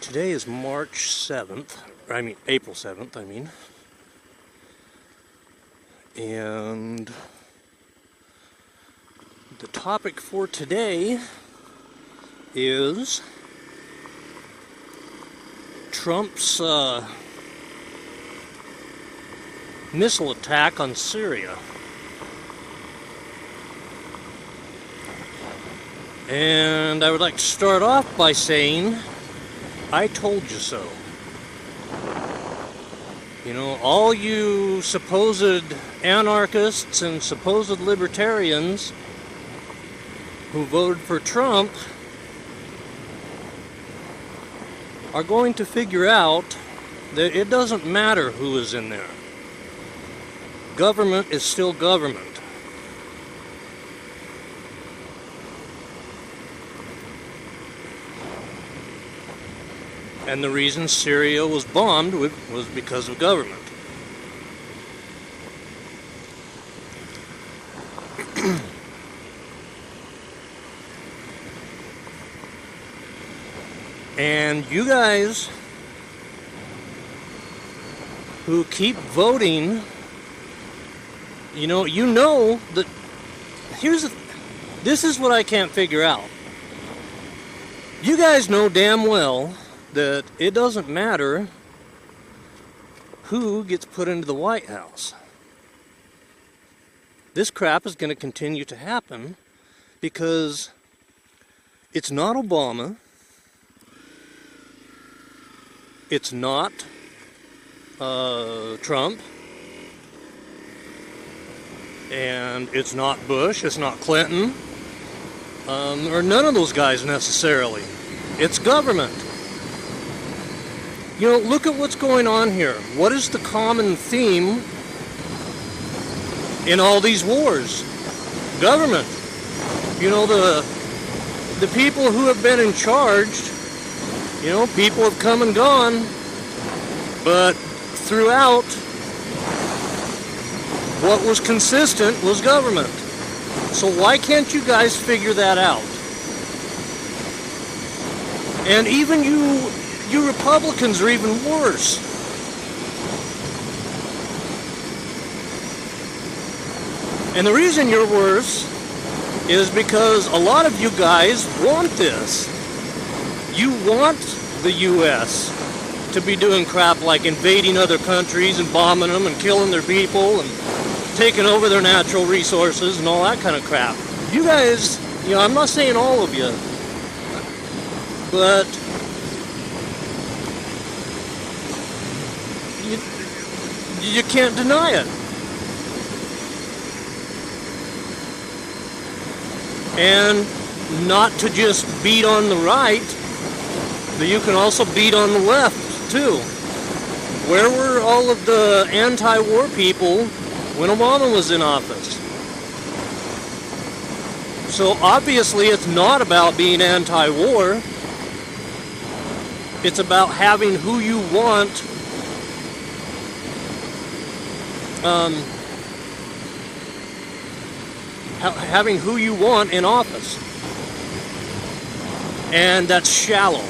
Today is March 7th, April 7th, and the topic for today is Trump's missile attack on Syria. And I would like to start off by saying, I told you so. You know, all you supposed anarchists and supposed libertarians who voted for Trump are going to figure out that it doesn't matter who is in there. Government is still government. And the reason Syria was bombed was because of government. And you guys who keep voting, you know that this is what I can't figure out. You guys know damn well that it doesn't matter who gets put into the White House. This crap is going to continue to happen because it's not Obama, it's not Trump, and it's not Bush, it's not Clinton, or none of those guys necessarily. It's government. You know, look at what's going on here. What is the common theme in all these wars? Government. You know, the people who have been in charge, you know, people have come and gone, but throughout, what was consistent was government. So why can't you guys figure that out? And even you Republicans are even worse. And the reason you're worse is because a lot of you guys want this. You want the U.S. to be doing crap like invading other countries and bombing them and killing their people and taking over their natural resources and all that kind of crap. You guys, you know, I'm not saying all of you, but you can't deny it. And not to just beat on the right, but you can also beat on the left too. Where were all of the anti-war people when Obama was in office? So obviously it's not about being anti-war. It's about having who you want, having who you want in office. And that's shallow.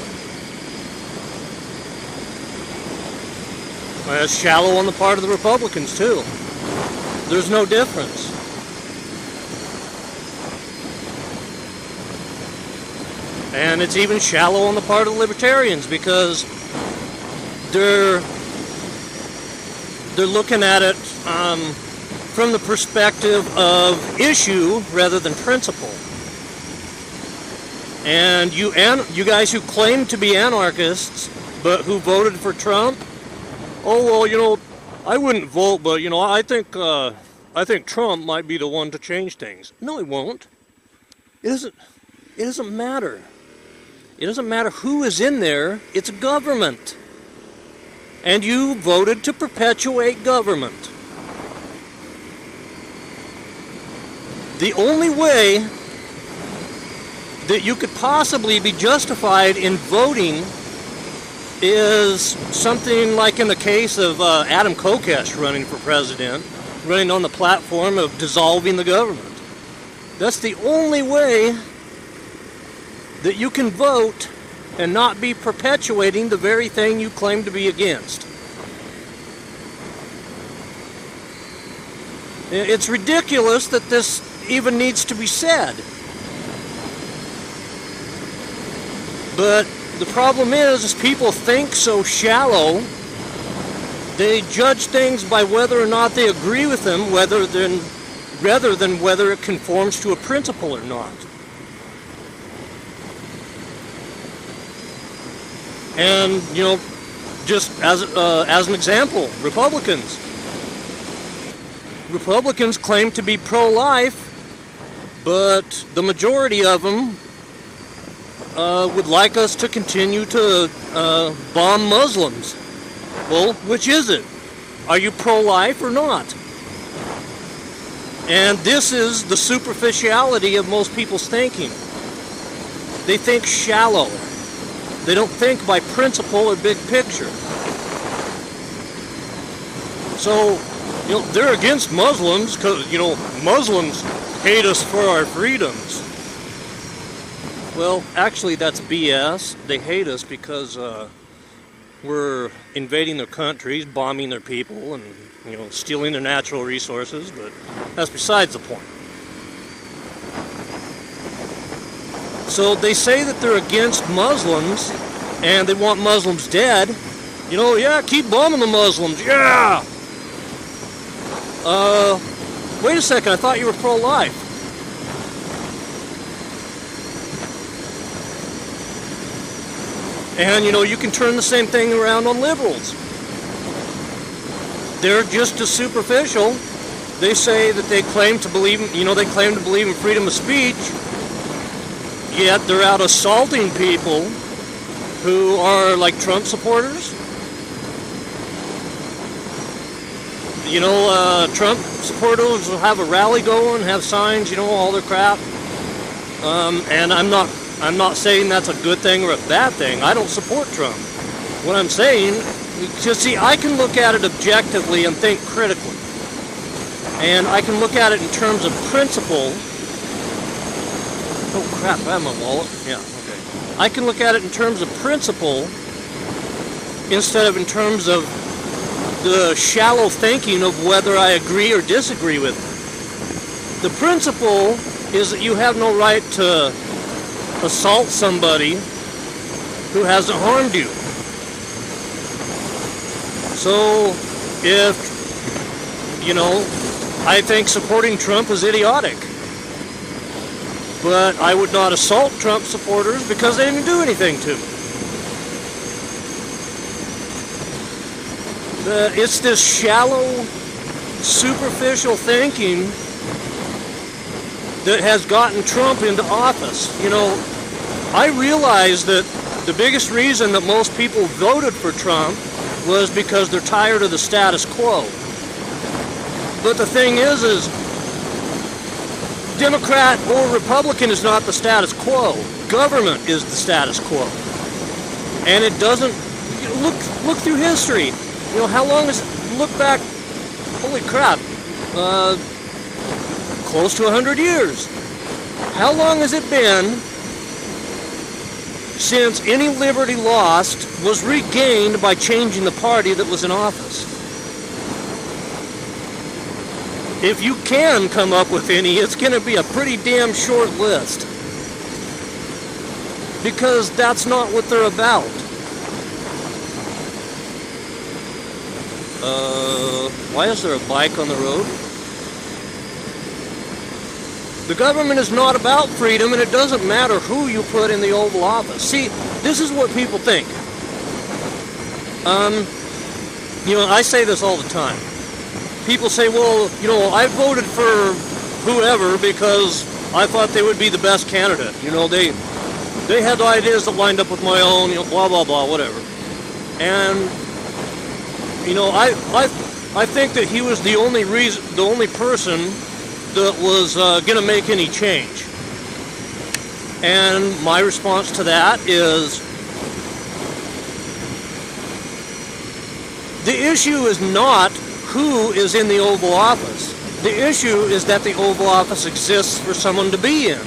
Well, it's shallow on the part of the Republicans too. There's no difference. And it's even shallow on the part of the Libertarians because they're looking at it from the perspective of issue rather than principle. And you guys who claim to be anarchists but who voted for Trump, oh well, you know, I wouldn't vote, but you know, I think Trump might be the one to change things. No, he won't. It doesn't matter. It doesn't matter who is in there. It's government. And you voted to perpetuate government. The only way that you could possibly be justified in voting is something like in the case of Adam Kokesh running for president, running on the platform of dissolving the government. That's the only way that you can vote and not be perpetuating the very thing you claim to be against. It's ridiculous that this even needs to be said. But the problem is people think so shallow. They judge things by whether or not they agree with them, rather than whether it conforms to a principle or not. And, just as an example, Republicans claim to be pro-life, but the majority of them would like us to continue to bomb Muslims. Well, which is it? Are you pro-life or not? And this is the superficiality of most people's thinking. They think shallow. They don't think by principle or big picture. So, they're against Muslims because, Muslims hate us for our freedoms. Well, actually, that's BS. They hate us because we're invading their countries, bombing their people, and, stealing their natural resources, but that's besides the point. So they say that they're against Muslims, and they want Muslims dead. Yeah, keep bombing the Muslims, yeah! Wait a second, I thought you were pro-life. And, you can turn the same thing around on liberals. They're just as superficial. They say that they claim to believe, in freedom of speech, yet they're out assaulting people who are like Trump supporters. Trump supporters will have a rally going, have signs, all their crap. And I'm not saying that's a good thing or a bad thing. I don't support Trump. What I'm saying, I can look at it objectively and think critically. And I can look at it in terms of principle. Oh crap, I have my wallet. Yeah, okay. I can look at it in terms of principle instead of in terms of the shallow thinking of whether I agree or disagree with it. The principle is that you have no right to assault somebody who hasn't harmed you. So, if, I think supporting Trump is idiotic. But I would not assault Trump supporters because they didn't do anything to me. It's this shallow, superficial thinking that has gotten Trump into office. I realize that the biggest reason that most people voted for Trump was because they're tired of the status quo. But the thing is Democrat or Republican is not the status quo. Government is the status quo. And it doesn't, look through history. How long has, look back, holy crap, close to 100 years. How long has it been since any liberty lost was regained by changing the party that was in office? If you can come up with any, it's going to be a pretty damn short list. Because that's not what they're about. Why is there a bike on the road? The government is not about freedom, and it doesn't matter who you put in the Oval Office. See, this is what people think. I say this all the time. People say, well, I voted for whoever because I thought they would be the best candidate. They had ideas that lined up with my own, blah, blah, blah, whatever. And, I think that he was the only person that was going to make any change. And my response to that is, the issue is not who is in the Oval Office. The issue is that the Oval Office exists for someone to be in.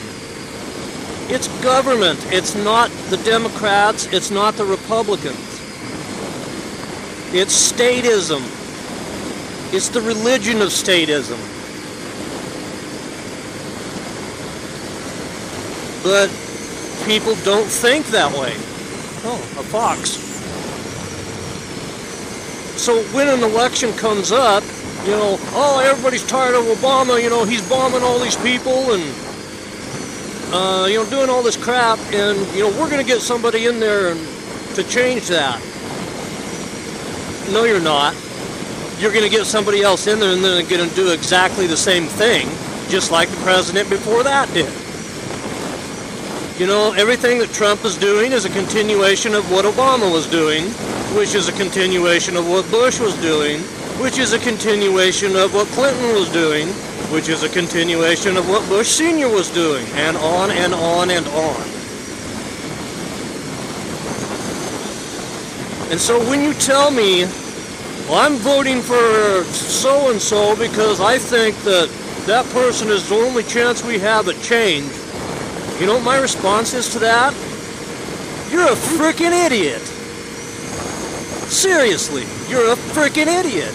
It's government. It's not the Democrats. It's not the Republicans. It's statism. It's the religion of statism. But people don't think that way. Oh, a fox. So when an election comes up, you know, oh, everybody's tired of Obama, you know, he's bombing all these people and, you know, doing all this crap, and, you know, we're going to get somebody in there to change that. No, you're not. You're going to get somebody else in there and then they're going to do exactly the same thing, just like the president before that did. You know, everything that Trump is doing is a continuation of what Obama was doing, which is a continuation of what Bush was doing, which is a continuation of what Clinton was doing, which is a continuation of what Bush Sr. was doing, and on and on and on. And so when you tell me, well, I'm voting for so-and-so because I think that that person is the only chance we have at change, you know what my response is to that? You're a freaking idiot. Seriously, you're a freaking idiot.